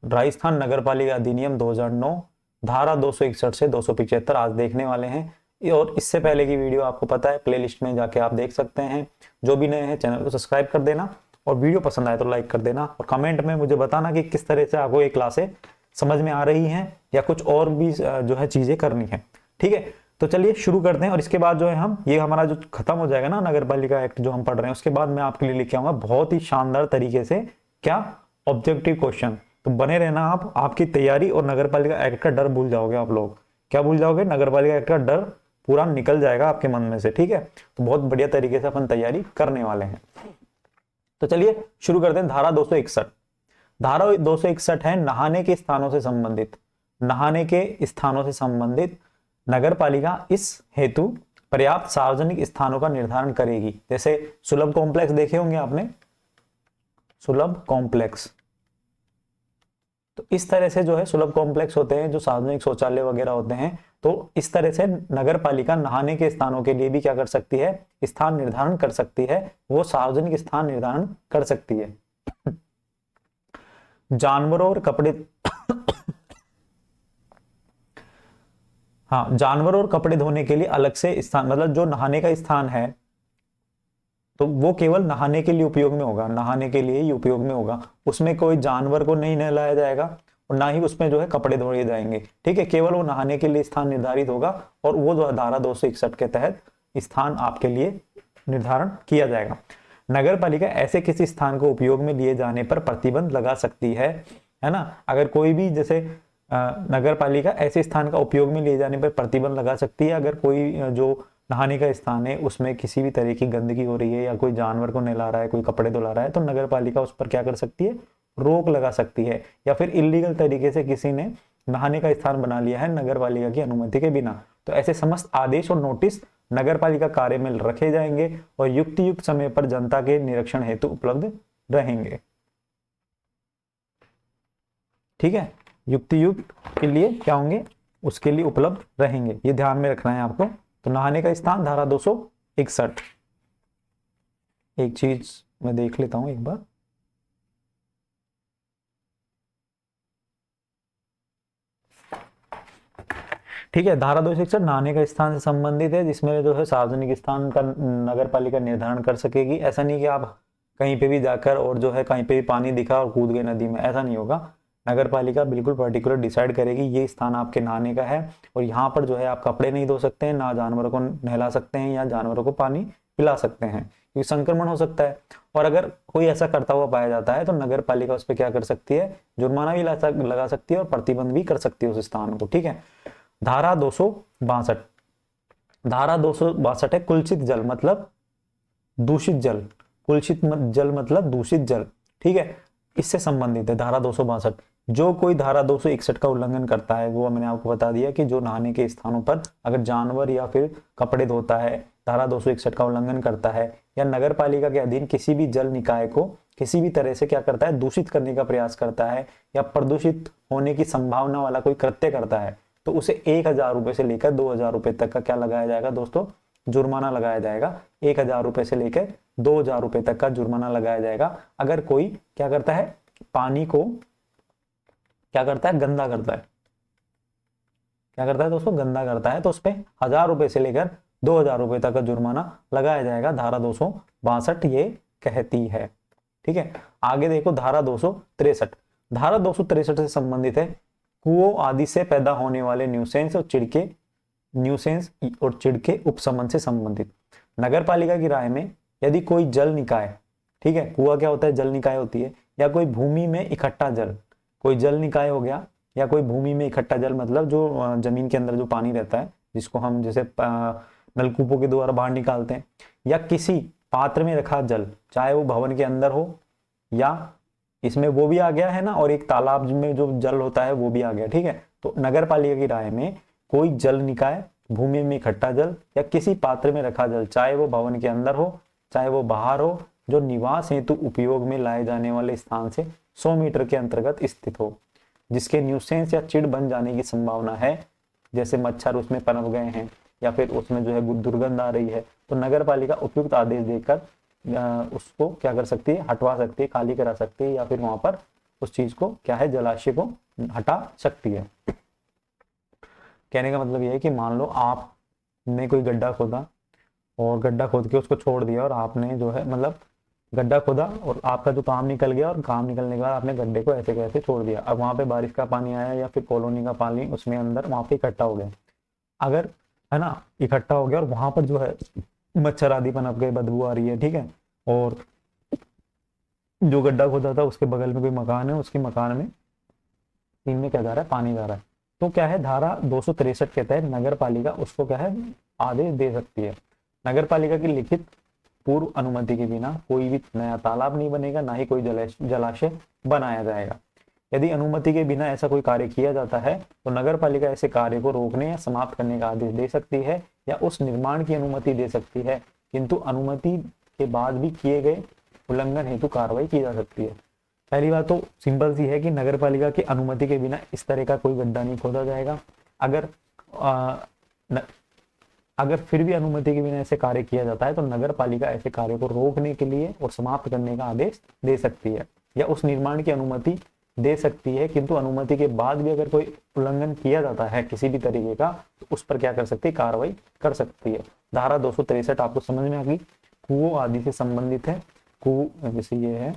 राजस्थान नगर पालिका अधिनियम 2009 धारा 261 से 275 आज देखने वाले हैं। और इससे पहले की वीडियो आपको पता है प्लेलिस्ट में जाके आप देख सकते हैं। जो भी नए हैं चैनल को सब्सक्राइब कर देना और वीडियो पसंद आए तो लाइक कर देना और कमेंट में मुझे बताना कि किस तरह से आपको ये क्लासें समझ में आ रही हैं या कुछ और भी जो है चीजें करनी है। ठीक है, तो चलिए शुरू करते हैं। और इसके बाद जो है हम ये हमारा जो खत्म हो जाएगा ना नगर पालिका एक्ट जो हम पढ़ रहे हैं, उसके बाद मैं आपके लिए लेके आऊंगा बहुत ही शानदार तरीके से क्या ऑब्जेक्टिव क्वेश्चन। तो बने रहना आप, आपकी तैयारी और नगर पालिका एक्ट का डर भूल जाओगे आप लोग। क्या भूल जाओगे? नगर पालिका एक्ट का डर पूरा निकल जाएगा आपके मन में से। ठीक है, तो बहुत बढ़िया तरीके से अपन तैयारी करने वाले हैं। तो चलिए शुरू करते हैं। धारा 261, धारा 261 है नहाने के स्थानों से संबंधित। नहाने के स्थानों से संबंधित नगर पालिका इस हेतु पर्याप्त सार्वजनिक स्थानों का निर्धारण करेगी। जैसे सुलभ कॉम्प्लेक्स देखे होंगे आपने, सुलभ कॉम्प्लेक्स। तो इस तरह से जो है सुलभ कॉम्प्लेक्स होते हैं, जो सार्वजनिक शौचालय वगैरह होते हैं। तो इस तरह से नगर पालिका नहाने के स्थानों के लिए भी क्या कर सकती है? स्थान निर्धारण कर सकती है, वो सार्वजनिक स्थान निर्धारण कर सकती है। जानवरों और कपड़े हाँ, जानवरों और कपड़े धोने के लिए अलग से स्थान, मतलब जो नहाने का स्थान है तो वो केवल नहाने के लिए उपयोग में होगा, नहाने के लिए ही उपयोग में होगा। उसमें कोई जानवर को नहीं नहलाया जाएगा और ना ही उसमें जो है कपड़े धोए जाएंगे। ठीक है, केवल वो नहाने के लिए स्थान निर्धारित होगा और वो धारा 261 के तहत स्थान आपके लिए निर्धारण किया जाएगा। नगर पालिका ऐसे किसी स्थान को उपयोग में लिए जाने पर प्रतिबंध लगा सकती है ना। अगर कोई भी जैसे नगर पालिका ऐसे स्थान का उपयोग में लिए जाने पर प्रतिबंध लगा सकती है। अगर कोई जो नहाने का स्थान है उसमें किसी भी तरह की गंदगी हो रही है या कोई जानवर को नहला रहा है, कोई कपड़े धुला रहा है, तो नगर पालिका उस पर क्या कर सकती है? रोक लगा सकती है। या फिर इलीगल तरीके से किसी ने नहाने का स्थान बना लिया है नगर पालिका की अनुमति के बिना, तो ऐसे समस्त आदेश और नोटिस नगर पालिका कार्य में रखे जाएंगे और युक्त समय पर जनता के निरीक्षण हेतु उपलब्ध रहेंगे। ठीक है, युक्त के लिए क्या होंगे? उसके लिए उपलब्ध रहेंगे, ये ध्यान में रखना है आपको। तो नहाने का स्थान धारा 261। एक चीज मैं देख लेता हूं एक बार। ठीक है, धारा 261 नहाने का स्थान से संबंधित है, जिसमें जो है सार्वजनिक स्थान का नगर पालिका निर्धारण कर सकेगी। ऐसा नहीं कि आप कहीं पे भी जाकर और जो है कहीं पे भी पानी दिखा और कूद गए नदी में, ऐसा नहीं होगा। नगर पालिका बिल्कुल पर्टिकुलर डिसाइड करेगी ये स्थान आपके नहाने का है और यहाँ पर जो है आप कपड़े नहीं धो सकते हैं, ना जानवरों को नहला सकते हैं या जानवरों को पानी पिला सकते हैं, क्योंकि संक्रमण हो सकता है। और अगर कोई ऐसा करता हुआ पाया जाता है तो नगर पालिका उस पर क्या कर सकती है? जुर्माना भी लगा सकती है और प्रतिबंध भी कर सकती है उस स्थान को। ठीक है, धारा 262, धारा 262 है कुलसित जल मतलब दूषित जल। कुलसित जल मतलब दूषित जल। ठीक है, इससे संबंधित है धारा 262। जो कोई धारा 261 का उल्लंघन करता है, वो मैंने आपको बता दिया कि जो नहाने के स्थानों पर अगर जानवर या फिर कपड़े धोता है, धारा 261 का उल्लंघन करता है या नगर पालिका के अधीन किसी भी जल निकाय को किसी भी तरह से क्या करता है? दूषित करने का प्रयास करता है या प्रदूषित होने की संभावना वाला कोई कृत्य करता है, तो उसे 1000 रुपए से लेकर 2000 रुपए तक का क्या लगाया जाएगा दोस्तों? जुर्माना लगाया जाएगा। 1000 रुपए से लेकर 2000 रुपए तक का जुर्माना लगाया जाएगा अगर कोई क्या करता है? पानी को क्या करता है? गंदा करता है। क्या करता है दोस्तों? गंदा करता है, तो उस पर 1000 रुपए से लेकर 2000 रुपए तक का जुर्माना लगाया जाएगा। धारा 262 ये कहती है। ठीक है, आगे देखो धारा 263। धारा 263 से संबंधित है कुओं आदि से पैदा होने वाले न्यूसेंस और चिड़के उपशमन से संबंधित। नगर पालिका की राय में यदि कोई जल निकाय, ठीक है, कुआं क्या होता है? जल निकाय होती है, या कोई भूमि में इकट्ठा जल, कोई जल निकाय हो गया या कोई भूमि में इकट्ठा जल मतलब जो जमीन के अंदर जो पानी रहता है जिसको हम जैसे नलकूपों के द्वारा बाहर निकालते हैं, या किसी पात्र में रखा जल, चाहे वो भवन के अंदर हो या इसमें वो भी आ गया है ना, और एक तालाब में जो जल होता है वो भी आ गया। ठीक है, तो नगर पालिका की राय में कोई जल निकाय, भूमि में इकट्ठा जल या किसी पात्र में रखा जल, चाहे वो भवन के अंदर हो चाहे वो बाहर हो, जो निवास हेतु उपयोग में लाए जाने वाले स्थान से 100 मीटर के अंतर्गत स्थित हो, जिसके न्यूसेंस या चिड़ बन जाने की संभावना है, जैसे मच्छर उसमें पनप गए हैं या फिर उसमें जो है दुर्गंध आ रही है, तो नगर पालिका उपयुक्त आदेश देकर उसको क्या कर सकती है? हटवा सकती है, खाली करा सकती है या फिर वहां पर उस चीज को क्या है, जलाशय को हटा सकती है। कहने का मतलब ये है कि मान लो आपने कोई गड्ढा खोदा और गड्ढा खोद के उसको छोड़ दिया, और आपने जो है मतलब गड्ढा खोदा और आपका जो काम निकल गया, और काम निकलने के बाद आपने गड्ढे को ऐसे कैसे छोड़ दिया। अब वहां पे बारिश का पानी आया या फिर कॉलोनी का पानी उसमें अंदर वहां पे इकट्ठा हो गया, अगर है ना इकट्ठा हो गया, और वहां पर जो है मच्छर आदि पनप गए, बदबू आ रही है, ठीक है, और जो गड्ढा खोदा था उसके बगल में कोई मकान है, उसके मकान में तीन में क्या जा रहा है, पानी जा रहा है, तो क्या है, धारा 263 के तहत नगर पालिका उसको क्या है, आदेश दे सकती है। नगर पालिका की लिखित पूर्व अनुमति के बिना कोई भी नया तालाब नहीं बनेगा, ना ही कोई जलाशय बनाया जाएगा। यदि अनुमति के बिना ऐसा कोई कार्य किया जाता है तो नगर पालिका ऐसे कार्य को रोकने या समाप्त करने का आदेश दे सकती है, या उस निर्माण की अनुमति दे सकती है, किंतु अनुमति के बाद भी किए गए उल्लंघन हेतु कार्रवाई की जा सकती है। पहली बात तो सिंपल सी है कि नगर पालिका की अनुमति के बिना इस तरह का कोई गड्ढा नहीं खोदा जाएगा। अगर फिर भी अनुमति के बिना ऐसे कार्य किया जाता है तो नगर पालिका ऐसे कार्य को रोकने के लिए और समाप्त करने का आदेश दे सकती है, या उस निर्माण की अनुमति दे सकती है, किंतु अनुमति के बाद भी अगर कोई उल्लंघन किया जाता है किसी भी तरीके का, तो उस पर क्या कर सकती है, कार्रवाई कर सकती है। धारा 263 आपको समझ में आ गई, कुओं आदि से संबंधित है। कुओं जैसे ये है,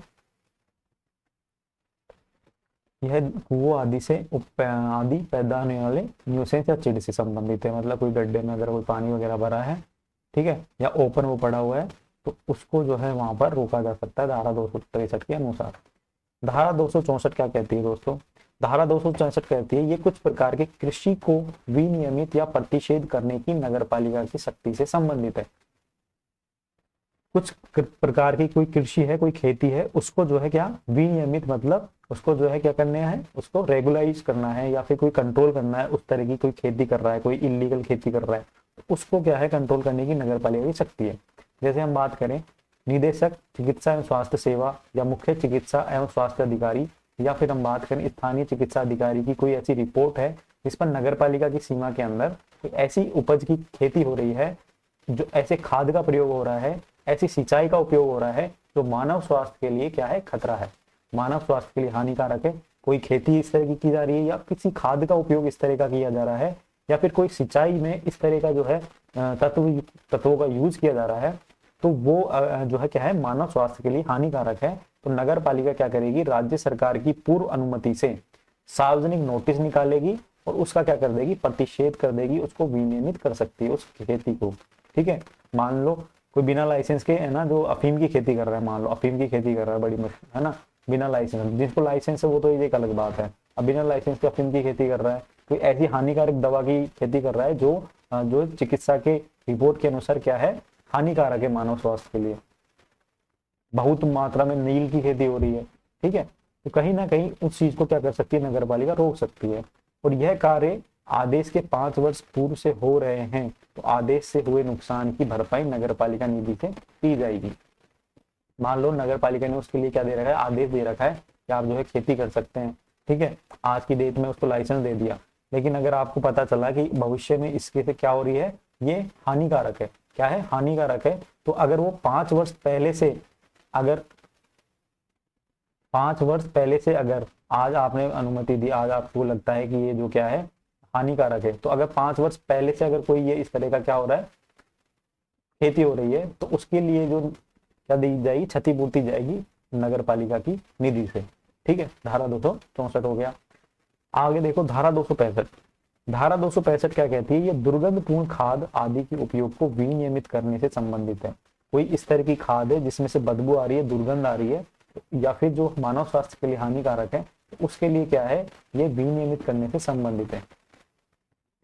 यह कुओं आदि से आदि पैदा होने वाले न्यूसेंस या चिड़ से संबंधित है। मतलब कोई गड्ढे में अगर कोई पानी वगैरह भरा है, ठीक है, या ओपन वो पड़ा हुआ है, तो उसको जो है वहां पर रोका जा सकता है धारा 263 के अनुसार। धारा 264 क्या कहती है दोस्तों, धारा 264 कहती है ये कुछ प्रकार के कृषि को विनियमित या प्रतिषेध करने की नगर पालिका की शक्ति से संबंधित है। कुछ प्रकार की कोई कृषि है, कोई खेती है, उसको जो है क्या विनियमित, मतलब उसको जो है क्या करना है, उसको रेगुलाइज करना है, या फिर कोई कंट्रोल करना है। उस तरह की कोई खेती कर रहा है, कोई इलीगल खेती कर रहा है, तो उसको क्या है कंट्रोल करने की नगर पालिका की शक्ति है। जैसे हम बात करें निदेशक चिकित्सा एवं स्वास्थ्य सेवा या मुख्य चिकित्सा एवं स्वास्थ्य अधिकारी, या फिर हम बात करें स्थानीय चिकित्सा अधिकारी की कोई ऐसी रिपोर्ट है जिस पर नगर पालिका की सीमा के अंदर कोई ऐसी उपज की खेती हो रही है, जो ऐसे खाद का प्रयोग हो रहा है, ऐसी सिंचाई का उपयोग हो रहा है जो मानव स्वास्थ्य के लिए क्या है, खतरा है, मानव स्वास्थ्य के लिए हानिकारक है। कोई खेती इस तरह की जा रही है, या किसी खाद का उपयोग इस तरह का किया जा रहा है, या फिर कोई सिंचाई में इस तरह का जो है तत्वों का यूज किया जा रहा है, तो वो जो है क्या है, मानव स्वास्थ्य के लिए हानिकारक है। तो नगर पालिका क्या करेगी, राज्य सरकार की पूर्व अनुमति से सार्वजनिक नोटिस निकालेगी और उसका क्या कर देगी, प्रतिषेध कर देगी, उसको विनियमित कर सकती है उस खेती को। ठीक है, मान लो कोई बिना लाइसेंस के है ना, जो अफीम की खेती कर रहा है, मान लो अफीम की खेती कर रहा है, बड़ी मुश्किल है ना, बिना लाइसेंस, जिसको लाइसेंस है वो तो एक अलग बात है। अब बिना लाइसेंस के अफीम की खेती कर रहा है, कोई ऐसी हानिकारक दवा की खेती कर रहा है जो चिकित्सा के रिपोर्ट के अनुसार क्या है, हानिकारक है मानव स्वास्थ्य के लिए। बहुत मात्रा में नील की खेती हो रही है, ठीक है, तो कहीं ना कहीं उस चीज को क्या कर सकती है, नगर पालिका रोक सकती है। और यह कार्य आदेश के 5 वर्ष पूर्व से हो रहे हैं तो आदेश से हुए नुकसान की भरपाई नगर पालिका निधि से की जाएगी। मान लो नगर पालिका ने उसके लिए क्या दे रखा है, आदेश दे रखा है कि आप जो है खेती कर सकते हैं, ठीक है, आज की डेट में उसको लाइसेंस दे दिया, लेकिन अगर आपको पता चला कि भविष्य में इसके से क्या हो रही है, ये हानिकारक है, क्या है, हानिकारक है, तो अगर वो 5 वर्ष पहले से अगर 5 वर्ष पहले से अगर आज आपने अनुमति दी, आज आपको लगता है कि ये जो क्या है हानिकारक है, तो अगर 5 वर्ष पहले से अगर कोई ये इस तरह का क्या हो रहा है, खेती हो रही है, तो उसके लिए जो क्या दी जाएगी, क्षतिपूर्ति जाएगी नगर पालिका की निधि से। ठीक है, धारा 264 हो गया। आगे देखो धारा 265। धारा 265 क्या कहती है, ये दुर्गंधपूर्ण खाद आदि के उपयोग को विनियमित करने से संबंधित है। कोई इस तरह की खाद है जिसमें से बदबू आ रही है, दुर्गंध आ रही है, या फिर जो मानव स्वास्थ्य के लिए हानिकारक है, उसके लिए क्या है, ये विनियमित करने से संबंधित है।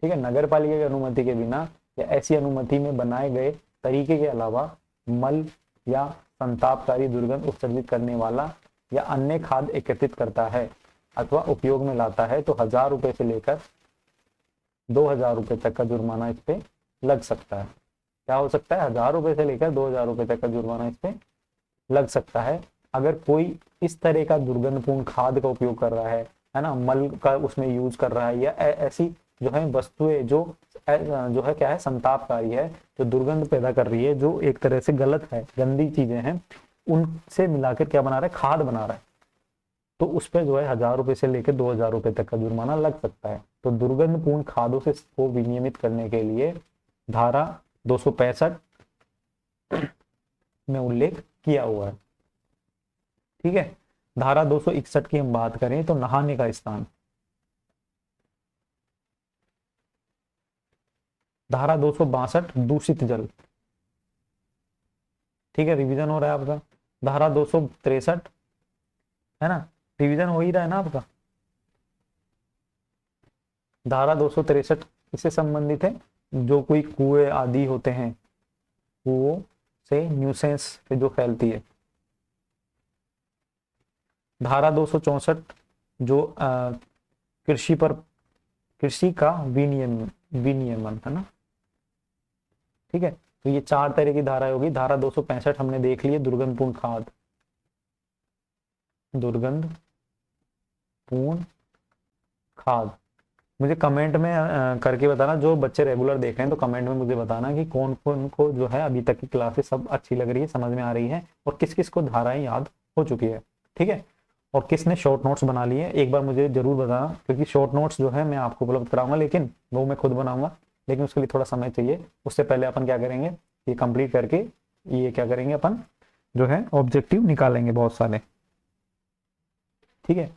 ठीक है, नगर पालिका की अनुमति के बिना या ऐसी अनुमति में बनाए गए तरीके के अलावा मल या संतापकारी दुर्गंध उत्सर्जित करने वाला या अन्य खाद एकत्रित करता है अथवा उपयोग में लाता है तो 1000 रुपए से लेकर 2000 रुपए तक का जुर्माना इस पे लग सकता है। क्या हो सकता है, 1000 रुपए से लेकर 2000 रुपए तक का जुर्माना इस पे लग सकता है अगर कोई इस तरह का दुर्गंधपूर्ण खाद का उपयोग कर रहा है ना, मल का उसमें यूज कर रहा है, या ऐसी जो है वस्तुएं जो है क्या है, संतापकारी है, जो दुर्गंध पैदा कर रही है, जो एक तरह से गलत है, गंदी चीजें हैं, उनसे मिलाकर क्या बना रहा है, खाद बना रहा है। तो उस पर जो है 1000 रुपये से लेकर 2000 रुपये तक का जुर्माना लग सकता है। तो दुर्गंधपूर्ण खादों से को विनियमित करने के लिए धारा 265 में उल्लेख किया हुआ है। ठीक है, धारा 261 की हम बात करें तो नहाने का स्थान, धारा 262 दूषित जल। ठीक है, रिवीजन हो रहा है आपका। धारा 263 है ना, रिवीजन हो ही रहा है ना आपका। धारा 263 इससे संबंधित है, जो कोई कुएं आदि होते हैं, कुओं से न्यूसेंस से जो फैलती है। धारा 264 जो कृषि पर, कृषि का विनियमन है ना। ठीक है, तो ये 4 तरह की धाराएं होगी। धारा 265 हमने देख ली है, दुर्गंधपूर्ण खाद, दुर्गंधपूर्ण खाद। मुझे कमेंट में करके बताना, जो बच्चे रेगुलर देख रहे हैं तो कमेंट में मुझे बताना कि कौन कौन को जो है अभी तक की क्लासेस सब अच्छी लग रही है, समझ में आ रही है, और किस किस को धाराएं याद हो चुकी है। ठीक है, और किसने शॉर्ट नोट्स बना लिए एक बार मुझे जरूर बताना, क्योंकि शॉर्ट नोट्स जो है मैं आपको उपलब्ध कराऊंगा, लेकिन वो मैं खुद बनाऊंगा, लेकिन उसके लिए थोड़ा समय चाहिए। उससे पहले अपन क्या करेंगे, ये कंप्लीट करके ये क्या करेंगे, अपन जो है ऑब्जेक्टिव निकालेंगे बहुत सारे। ठीक है,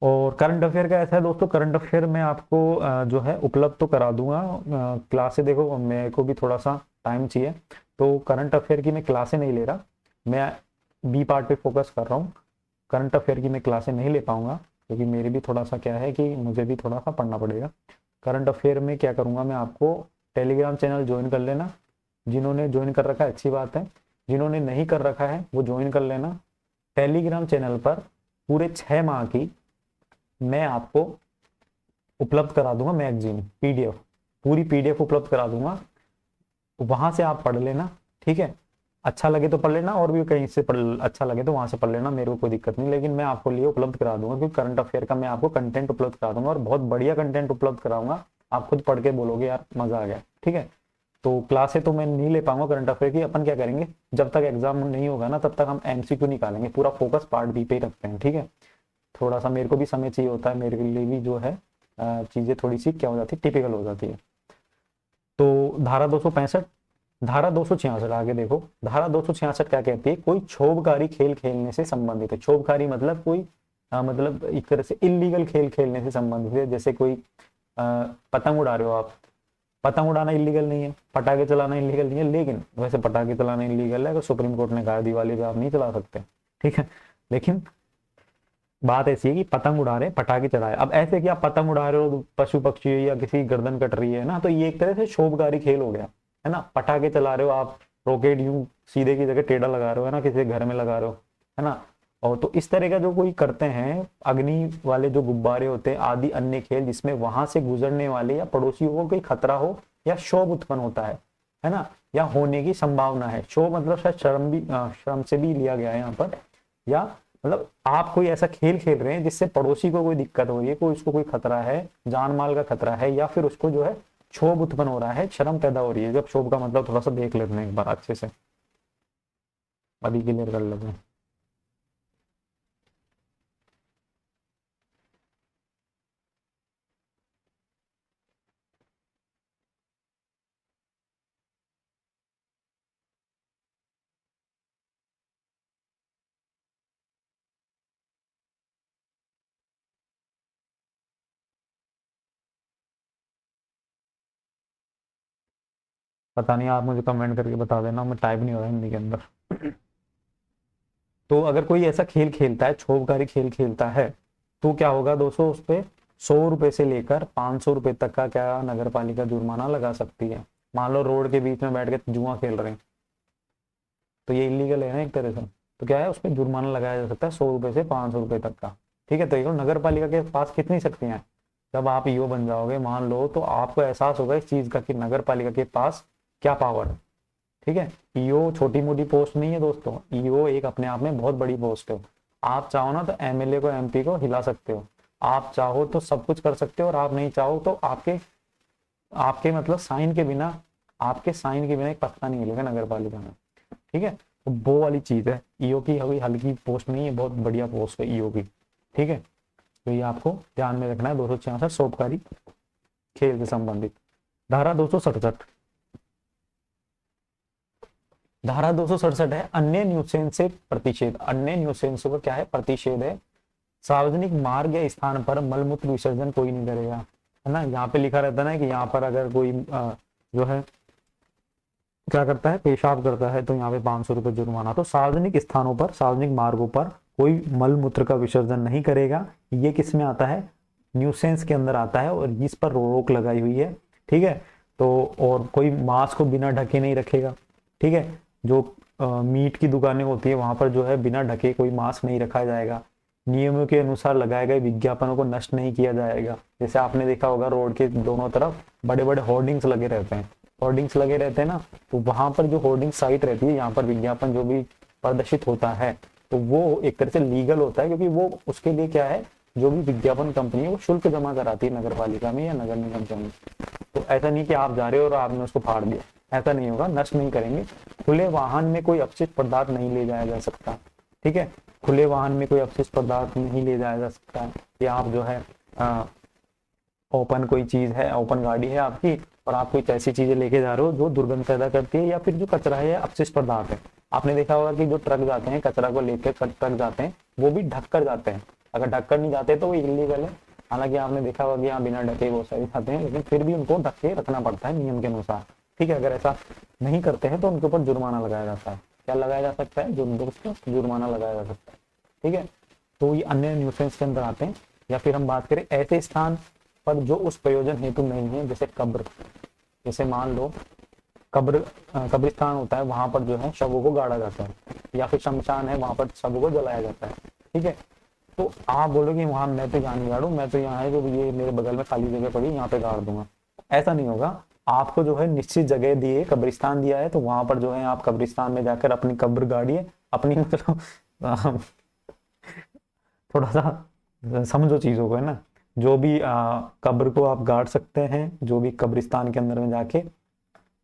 और करंट अफेयर का ऐसा है दोस्तों, करंट अफेयर में आपको जो है उपलब्ध तो करा दूंगा क्लासे। देखो मेरे को भी थोड़ा सा टाइम चाहिए, तो करंट अफेयर की मैं क्लासे नहीं ले रहा, मैं बी पार्ट पे फोकस कर रहा हूँ। करंट अफेयर की मैं क्लासे नहीं ले पाऊंगा, क्योंकि मेरी भी थोड़ा सा क्या है कि मुझे भी थोड़ा सा पढ़ना पड़ेगा। करंट अफेयर में क्या करूँगा मैं, आपको टेलीग्राम चैनल ज्वाइन कर लेना। जिन्होंने ज्वाइन कर रखा है अच्छी बात है, जिन्होंने नहीं कर रखा है वो ज्वाइन कर लेना। टेलीग्राम चैनल पर पूरे 6 माह की मैं आपको उपलब्ध करा दूंगा मैगजीन, पीडीएफ, पूरी पीडीएफ उपलब्ध करा दूंगा, वहां से आप पढ़ लेना। ठीक है, अच्छा लगे तो पढ़ लेना, और भी कहीं से पढ़, अच्छा लगे तो वहां से पढ़ लेना, मेरे को कोई दिक्कत नहीं, लेकिन मैं आपको लिए उपलब्ध करा दूंगा, क्योंकि करंट अफेयर का मैं आपको कंटेंट उपलब्ध करा दूंगा, और बहुत बढ़िया कंटेंट उपलब्ध कराऊंगा। आप खुद पढ़ के बोलोगे यार मजा आ गया। ठीक है, तो क्लासे तो मैं नहीं ले पाऊंगा करंट अफेयर की। अपन क्या करेंगे, जब तक एग्जाम नहीं होगा ना तब तक हम एमसीक्यू निकालेंगे, पूरा फोकस पार्ट बी पे ही रखते हैं। ठीक है, थोड़ा सा मेरे को भी समय चाहिए होता है, मेरे लिए भी जो है चीजें थोड़ी सी क्या हो जाती है, टिपिकल हो जाती है। तो धारा 265, धारा 266 आगे देखो, धारा 266 क्या कहती है, कोई क्षोभकारी खेल खेलने से संबंधित है। क्षोभकारी मतलब कोई मतलब एक तरह से इलीगल खेल खेलने से संबंधित है। जैसे कोई पतंग उड़ा रहे हो आप, पतंग उड़ाना इलीगल नहीं है, पटाखे चलाना इलीगल नहीं है, लेकिन वैसे पटाखे चलाना इलीगल है, तो सुप्रीम कोर्ट ने कहा दिवाली पे आप नहीं चला सकते। ठीक है, लेकिन बात ऐसी है कि पतंग उड़ा रहे, पटाखे चढ़ाए, अब ऐसे कि आप पतंग उड़ा रहे हो, पशु पक्षी या किसी गर्दन कट रही है ना, तो ये एक तरह से क्षोभकारी खेल हो गया है ना। पटाखे चला रहे हो आप, रॉकेट यूं सीधे की जगह टेढ़ा लगा रहे हो है ना, किसी घर में लगा रहे हो है ना। और तो इस तरह का जो कोई करते हैं, अग्नि वाले जो गुब्बारे होते हैं आदि अन्य खेल, जिसमें वहां से गुजरने वाले या पड़ोसियों को कोई खतरा हो या शोभ उत्पन्न होता है ना, या होने की संभावना है। शोभ मतलब शायद शर्म भी, श्रम से भी लिया गया है यहाँ पर, या मतलब आप कोई ऐसा खेल खेल रहे हैं जिससे पड़ोसी को कोई दिक्कत हो रही है, कोई उसको कोई खतरा है, जान माल का खतरा है, या फिर उसको जो है क्षोभ उत्पन्न हो रहा है, शर्म पैदा हो रही है। जब क्षोभ का मतलब थोड़ा सा देख लेते हैं एक बार अच्छे से, अभी क्लियर कर लेते हैं। पता नहीं, आप मुझे कमेंट करके बता देना, मैं टाइप नहीं हो रहा हिंदी के अंदर। तो अगर कोई ऐसा खेल खेलता है, क्षोभकारी खेल खेलता है, तो क्या होगा दोस्तों, उस पर 100 रुपए से लेकर 500 रुपए तक का क्या नगर पालिका जुर्माना लगा सकती है। मान लो रोड के बीच में बैठ के जुआ खेल रहे हैं, तो ये इलीगल है ना एक तरह से, तो क्या है उस पर जुर्माना लगाया जा सकता है 100 रुपए से 500 रुपए तक का। ठीक है, तो ये नगर पालिका के पास कितनी शक्तियां हैं। जब आप ईओ बन जाओगे मान लो, तो आपको एहसास होगा इस चीज का कि नगर पालिका के पास क्या पावर है। ठीक है, ईओ छोटी मोटी पोस्ट नहीं है दोस्तों, ईओ एक अपने आप में बहुत बड़ी पोस्ट है। आप चाहो ना तो एमएलए को, एमपी को हिला सकते हो, आप चाहो तो सब कुछ कर सकते हो, और आप नहीं चाहो तो आपके आपके मतलब साइन के बिना, आपके साइन के बिना एक पत्ता नहीं मिलेगा नगर पालिका में। ठीक है, तो वो वाली चीज है, ईओ की अभी हल्की पोस्ट नहीं है, बहुत बढ़िया पोस्ट है ईओ की। ठीक है, तो ये आपको ध्यान में रखना है। 266 सोबकारी खेल से संबंधित। धारा 267, धारा 267 है अन्य न्यूसेंस से प्रतिषेध। अन्य न्यूसेंस का क्या है? प्रतिषेध है। सार्वजनिक मार्ग या स्थान पर मलमूत्र विसर्जन कोई नहीं करेगा, है ना। यहाँ पे लिखा रहता है ना कि यहाँ पर अगर कोई जो है क्या करता है, पेशाब करता है, तो यहाँ पे 500 रुपये जुर्माना। तो सार्वजनिक स्थानों पर, सार्वजनिक मार्गों पर कोई मल मूत्र का विसर्जन नहीं करेगा। ये किस में आता है? न्यूसेंस के अंदर आता है, और इस पर रोक लगाई हुई है। ठीक है, तो और कोई मांस को बिना ढके नहीं रखेगा। ठीक है, जो मीट की दुकानें होती है वहां पर जो है बिना ढके कोई मांस नहीं रखा जाएगा। नियमों के अनुसार लगाए गए विज्ञापनों को नष्ट नहीं किया जाएगा। जैसे आपने देखा होगा रोड के दोनों तरफ बड़े बड़े होर्डिंग्स लगे रहते हैं, होर्डिंग्स लगे रहते हैं ना, तो वहां पर जो होर्डिंग साइट रहती है, यहाँ पर विज्ञापन जो भी प्रदर्शित होता है, तो वो एक तरह से लीगल होता है, क्योंकि वो उसके लिए क्या है, जो भी विज्ञापन कंपनी है वो शुल्क जमा कराती है नगर पालिका में या नगर निगम में। तो ऐसा नहीं कि आप जा रहे हो और आपने उसको फाड़ दिया, ऐसा नहीं होगा, नष्ट नहीं करेंगे। खुले वाहन में कोई अपशिष्ट पदार्थ नहीं ले जाया जा सकता। ठीक है, खुले वाहन में कोई अपशिष्ट पदार्थ नहीं ले जाया जा सकता है। या आप जो है ओपन कोई चीज है, ओपन गाड़ी है आपकी, और आप कुछ ऐसी चीजें लेके जा रहे हो जो दुर्गंध पैदा करती है, या फिर जो कचरा है या अपशिष्ट पदार्थ है। आपने देखा होगा कि जो ट्रक जाते हैं कचरा को लेकर, ट्रक जाते हैं वो भी ढक कर जाते हैं। अगर ढक कर नहीं जाते तो वो इलीगल है। हालांकि आपने देखा होगा कि यहाँ बिना ढके बहुत सारी जाते हैं, लेकिन फिर भी उनको ढक के रखना पड़ता है नियम के अनुसार। ठीक है, अगर ऐसा नहीं करते हैं तो उनके ऊपर जुर्माना लगाया जाता है। क्या लगाया जा सकता है? जुर्माना लगाया जा सकता है। ठीक है, तो ये अन्य न्यूसेंस के अंदर आते हैं। या फिर हम बात करें ऐसे स्थान पर जो उस प्रयोजन हेतु नहीं है, जैसे कब्र, जैसे मान लो कब्रिस्तान होता है, वहां पर जो है शवों को गाड़ा जाता है, या फिर शमशान है वहां पर शवों को जलाया जाता है। ठीक है, तो आप बोलोगे वहां मैं तो यहाँ नहीं गाड़ू, मैं तो यहाँ है जो ये मेरे बगल में खाली जगह पड़ी यहाँ पे गाड़ दूंगा। ऐसा नहीं होगा। आपको जो है निश्चित जगह दिए, कब्रिस्तान दिया है, तो वहां पर जो है आप कब्रिस्तान में जाकर अपनी कब्र गाड़िए। अपनी मतलब थोड़ा सा समझो चीजों को, है ना। जो भी कब्र को आप गाड़ सकते हैं, जो भी कब्रिस्तान के अंदर में जाके।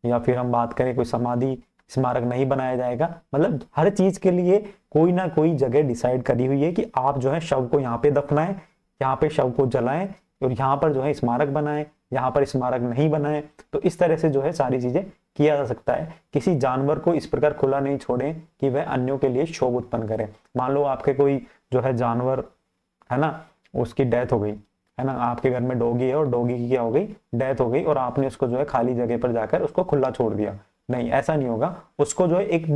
या फिर हम बात करें कोई समाधि स्मारक नहीं बनाया जाएगा, मतलब हर चीज के लिए कोई ना कोई जगह डिसाइड करी हुई है कि आप जो है शव को यहाँ पे दफनाएं, यहाँ पे शव को जलाएं, और यहाँ पर जो है स्मारक बनाएं, यहाँ पर स्मारक नहीं बनाएं। तो इस तरह से जो है सारी चीजें किया जा सकता है। किसी जानवर को इस प्रकार खुला नहीं छोड़ें कि वह अन्यों के लिए क्षोभ उत्पन्न करे। मान लो आपके कोई जो है जानवर है ना, उसकी डेथ हो गई, है ना, आपके घर में डॉगी है और डॉगी की क्या हो गई, डेथ हो गई, और आपने उसको जो है खाली जगह पर जाकर उसको खुला छोड़ दिया। नहीं, ऐसा नहीं होगा। उसको जो है एक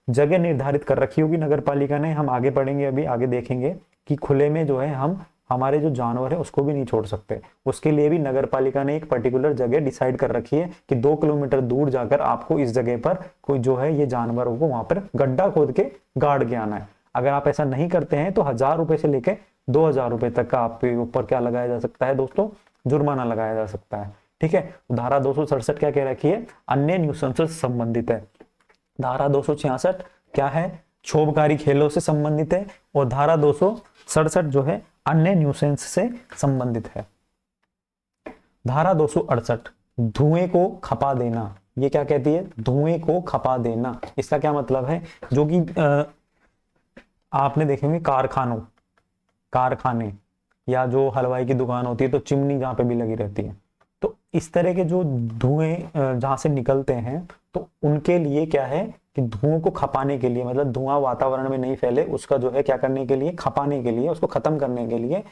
जगह निर्धारित कर रखी होगी नगर पालिका ने। हम आगे पढ़ेंगे, अभी आगे देखेंगे कि खुले में जो है हम हमारे जो जानवर है उसको भी नहीं छोड़ सकते। उसके लिए भी नगर पालिका ने एक पर्टिकुलर जगह डिसाइड कर रखी है कि 2 किलोमीटर दूर जाकर आपको इस जगह पर कोई जो है ये जानवरों को वहां पर गड्ढा खोद के गाड़ के आना है। अगर आप ऐसा नहीं करते हैं तो 1000 रुपए से लेकर 2000 रुपए तक का आपके ऊपर क्या लगाया जा सकता है दोस्तों, जुर्माना लगाया जा सकता है। ठीक है, धारा 267 क्या कह रखी है, अन्य न्यूसेंस से संबंधित है। धारा 266 क्या है, क्षोभकारी खेलों से संबंधित है। और धारा 267 जो है अन्य न्यूसेंस से संबंधित है। धारा 268 धुएं को खपा देना। ये क्या कहती है, धुएं को खपा देना। इसका क्या मतलब है, जो कि आपने देखेंगे कारखाने या जो हलवाई की दुकान होती है, तो चिमनी जहां पे भी लगी रहती है, तो इस तरह के जो धुएं जहां से निकलते हैं, तो उनके लिए क्या है कि धुओं को खपाने के लिए, मतलब धुआं वातावरण में नहीं फैले, उसका जो है क्या करने के लिए, खपाने के लिए, उसको खत्म करने के लिए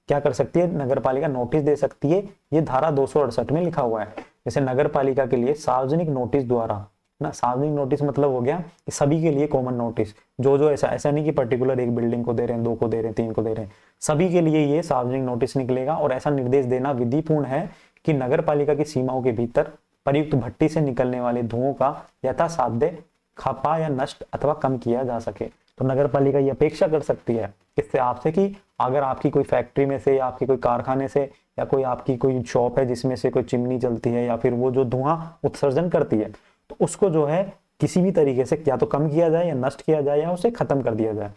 क्या कर सकती है नगर पालिका, नोटिस दे सकती है। ये धारा 268 में लिखा हुआ है। जैसे नगर पालिका के लिए सार्वजनिक नोटिस द्वारा ना, सार्वजनिक नोटिस मतलब हो गया कि सभी के लिए कॉमन नोटिस, जो ऐसा नहीं कि पर्टिकुलर एक बिल्डिंग को दे रहे हैं, 2 को दे रहे हैं, 3 को दे रहे हैं, सभी के लिए ये सार्वजनिक नोटिस निकलेगा। और ऐसा निर्देश देना विधिपूर्ण है कि नगर पालिका की सीमाओं के भीतर प्रयुक्त भट्टी से निकलने वाले धुओं का यथासाध्य खपा या नष्ट अथवा कम किया जा सके। तो नगर पालिका ये अपेक्षा कर सकती है इससे आपसे कि अगर आपकी कोई फैक्ट्री में से या आपकी कोई कारखाने से या कोई आपकी कोई शॉप है जिसमें से कोई चिमनी चलती है या फिर वो जो धुआं उत्सर्जन करती है, तो उसको जो है किसी भी तरीके से या तो कम किया जाए या नष्ट किया जाए या उसे खत्म कर दिया जाए।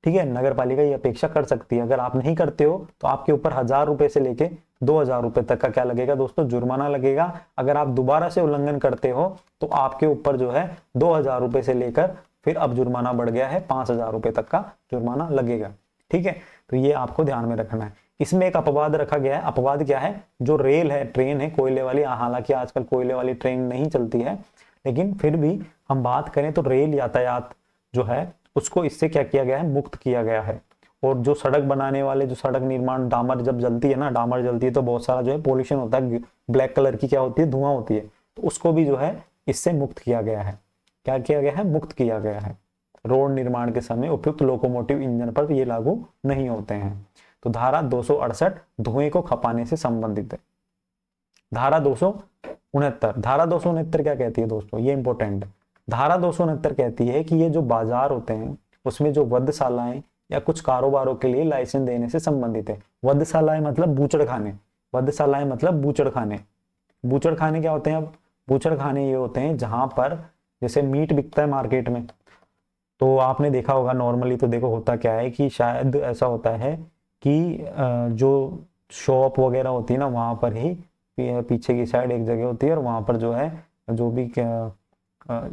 ठीक है, नगर पालिका ये अपेक्षा कर सकती है। अगर आप नहीं करते हो तो आपके ऊपर 1000 रुपए से लेके 2000 रुपए तक का क्या लगेगा दोस्तों, जुर्माना लगेगा। अगर आप दोबारा से उल्लंघन करते हो तो आपके ऊपर जो है 2000 रुपए से लेकर फिर अब जुर्माना बढ़ गया है 5000 रुपए तक का जुर्माना लगेगा। ठीक है, तो ये आपको ध्यान में रखना है। इसमें एक अपवाद रखा गया है। अपवाद क्या है? जो रेल है, ट्रेन है कोयले वाली, हालांकि आजकल कोयले वाली ट्रेन नहीं चलती है, लेकिन फिर भी हम बात करें तो रेल यातायात जो है उसको इससे क्या किया गया है, मुक्त किया गया है। और जो सड़क बनाने वाले, जो सड़क निर्माण, डामर जब जलती है ना, डामर जलती है तो बहुत सारा जो है पोल्यूशन होता है, ब्लैक कलर की क्या होती है, धुआं होती है, तो उसको भी जो है इससे मुक्त किया गया है। क्या किया गया है? मुक्त किया गया है। रोड निर्माण के समय उपयुक्त लोकोमोटिव इंजन पर ये लागू नहीं होते हैं। तो धारा 268 धुएं को खपाने से संबंधित है। धारा 269, धारा 269 क्या कहती है दोस्तों, ये इंपॉर्टेंट है। धारा 269 कहती है कि ये जो बाजार होते हैं उसमें जो वधशालाएं या कुछ कारोबारों के लिए लाइसेंस देने से संबंधित है। वधशालाएं मतलब बूचड़ खाने, वधशालाएं मतलब बूचड़ खाने। बूचड़ खाने क्या होते हैं? अब बूचड़ खाने ये होते हैं जहां पर जैसे मीट बिकता है मार्केट में, तो आपने देखा होगा नॉर्मली, तो देखो होता क्या है कि शायद ऐसा होता है कि जो शॉप वगैरह होती है ना, वहां पर ही पीछे की साइड एक जगह होती है, और वहां पर जो है जो भी अ,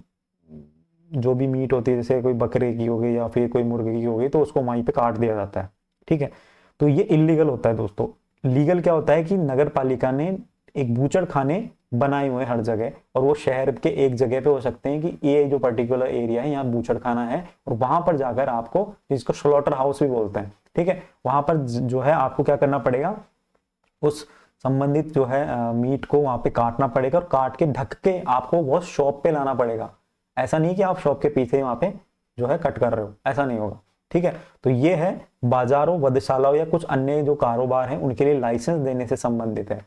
जो भी मीट होती है, जैसे कोई बकरे की हो गई या फिर कोई मुर्गे की हो गई, तो उसको वहीं पे काट दिया जाता है। ठीक है, तो ये इलीगल होता है दोस्तों। लीगल क्या होता है कि नगर पालिका ने एक बूचड़ खाने बनाए हुए हैं हर जगह, और वो शहर के एक जगह पे हो सकते हैं कि ये जो पर्टिकुलर एरिया है यहाँ बूचड़ खाना है, और वहां पर जाकर आपको, जिसको स्लॉटर हाउस भी बोलते हैं, ठीक है, वहां पर जो है आपको क्या करना पड़ेगा, उस संबंधित जो है मीट को वहां पे काटना पड़ेगा, और काट के ढक के आपको वो शॉप पे लाना पड़ेगा। ऐसा नहीं कि आप शॉप के पीछे वहां पे जो है कट कर रहे हो, ऐसा नहीं होगा। ठीक है, तो ये है बाजारों, वधशालाओं या कुछ अन्य जो कारोबार हैं उनके लिए लाइसेंस देने से संबंधित है।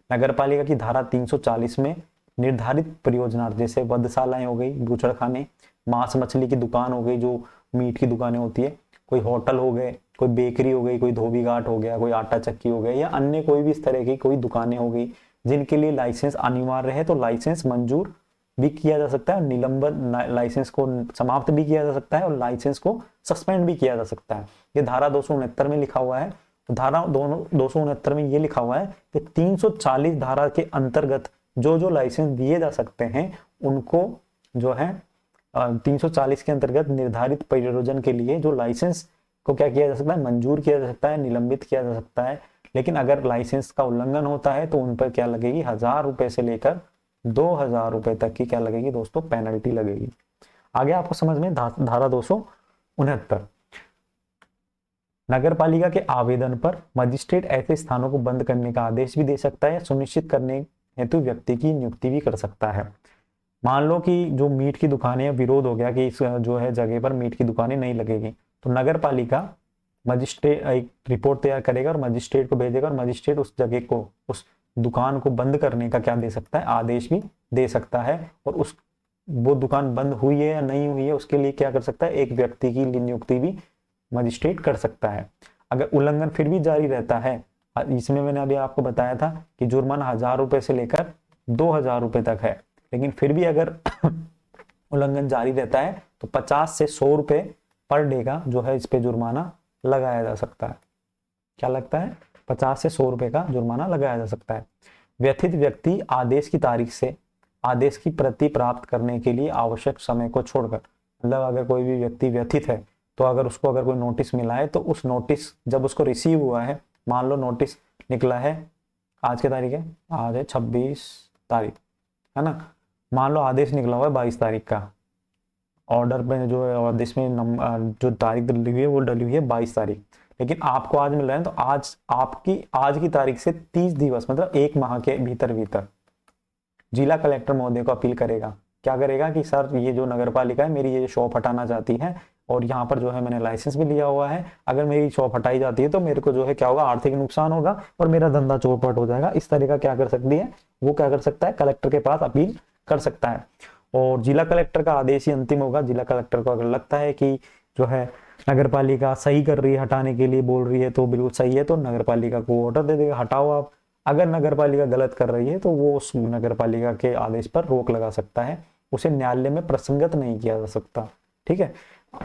नगर पालिका की धारा 340 में निर्धारित परियोजना, जैसे वधशालाएं हो गई, बूचड़खाने, मांस मछली की दुकान हो गई, जो मीट की दुकानें होती है, कोई होटल हो गए, कोई बेकरी हो गई, कोई धोबी घाट हो गया, कोई आटा चक्की हो गया, या अन्य कोई भी इस तरह की कोई दुकानें हो गई जिनके लिए लाइसेंस अनिवार्य है, तो लाइसेंस मंजूर भी किया जा सकता है, निलंबन, लाइसेंस को समाप्त भी किया जा सकता है, और लाइसेंस को सस्पेंड भी किया जा सकता है। ये धारा 269 में लिखा हुआ है। धारा 269 में ये लिखा हुआ है कि 340 धारा के अंतर्गत जो जो लाइसेंस दिए जा सकते हैं उनको जो है 340 के अंतर्गत निर्धारित परियोजना के लिए जो लाइसेंस को क्या किया जा सकता है, मंजूर किया जा सकता है, निलंबित किया जा सकता है। लेकिन अगर लाइसेंस का उल्लंघन होता है तो उन पर क्या लगेगी, 1000 रुपए से लेकर 2000 रुपए तक की क्या लगेगी दोस्तों, पेनल्टी लगेगी। आगे आपको समझ में धारा 269, नगर पालिका के आवेदन पर मजिस्ट्रेट ऐसे स्थानों को बंद करने का आदेश भी दे सकता है, सुनिश्चित करने हेतु व्यक्ति की नियुक्ति भी कर सकता है। मान लो कि जो मीट की दुकानें, विरोध हो गया कि इस जो है जगह पर मीट की दुकानें नहीं लगेगी, तो नगर पालिका मजिस्ट्रेट एक रिपोर्ट तैयार करेगा और मजिस्ट्रेट को भेजेगा, और मजिस्ट्रेट उस जगह को, उस दुकान को बंद करने का क्या दे सकता है, आदेश भी दे सकता है। और उस वो दुकान बंद हुई है या नहीं हुई है उसके लिए क्या कर सकता है, एक व्यक्ति की नियुक्ति भी मजिस्ट्रेट कर सकता है। अगर उल्लंघन फिर भी जारी रहता है, इसमें मैंने अभी आपको बताया था कि जुर्माना 1000 रुपए से लेकर 2000 रुपए तक है, लेकिन फिर भी अगर उल्लंघन जारी रहता है तो 50 से 100 रुपए पर डे का जो है इस पे जुर्माना लगाया जा सकता है। क्या लगता है? 50 से 100 रुपए का जुर्माना लगाया जा सकता है। व्यथित व्यक्ति आदेश की तारीख से आदेश की प्रति प्राप्त करने के लिए आवश्यक समय को छोड़कर, मतलब अगर कोई भी व्यक्ति व्यथित है तो अगर उसको अगर कोई नोटिस मिला है तो उस नोटिस जब उसको रिसीव हुआ है, मान लो नोटिस निकला है, आज की तारीख है, आज है 26 तारीख, है ना, मान लो आदेश निकला हुआ है 22 तारीख का, ऑर्डर पे जो है आदेश में जो तारीख डली हुई है वो डली हुई है 22 तारीख, लेकिन आपको आज मिल रहा है, तो आज आपकी आज की तारीख से 30 दिवस मतलब 1 माह के भीतर भीतर जिला कलेक्टर महोदय को अपील करेगा। क्या करेगा कि सर ये जो नगर पालिका है मेरी ये शॉप हटाना चाहती है, और यहाँ पर जो है मैंने लाइसेंस भी लिया हुआ है, अगर मेरी शॉप हटाई जाती है तो मेरे को जो है क्या होगा, आर्थिक नुकसान होगा और मेरा धंधा चौपट हो जाएगा। इस तरह का क्या कर सकती है, वो क्या कर सकता है, कलेक्टर के पास अपील कर सकता है, और जिला कलेक्टर का आदेश ही अंतिम होगा। जिला कलेक्टर को अगर लगता है कि जो है नगर पालिका सही कर रही है, हटाने के लिए बोल रही है तो बिल्कुल सही है, तो नगर पालिका को ऑर्डर दे देगा, हटाओ आप। अगर नगर पालिका गलत कर रही है तो वो उस नगर पालिका के आदेश पर रोक लगा सकता है, उसे न्यायालय में प्रसंगत नहीं किया जा सकता। ठीक है,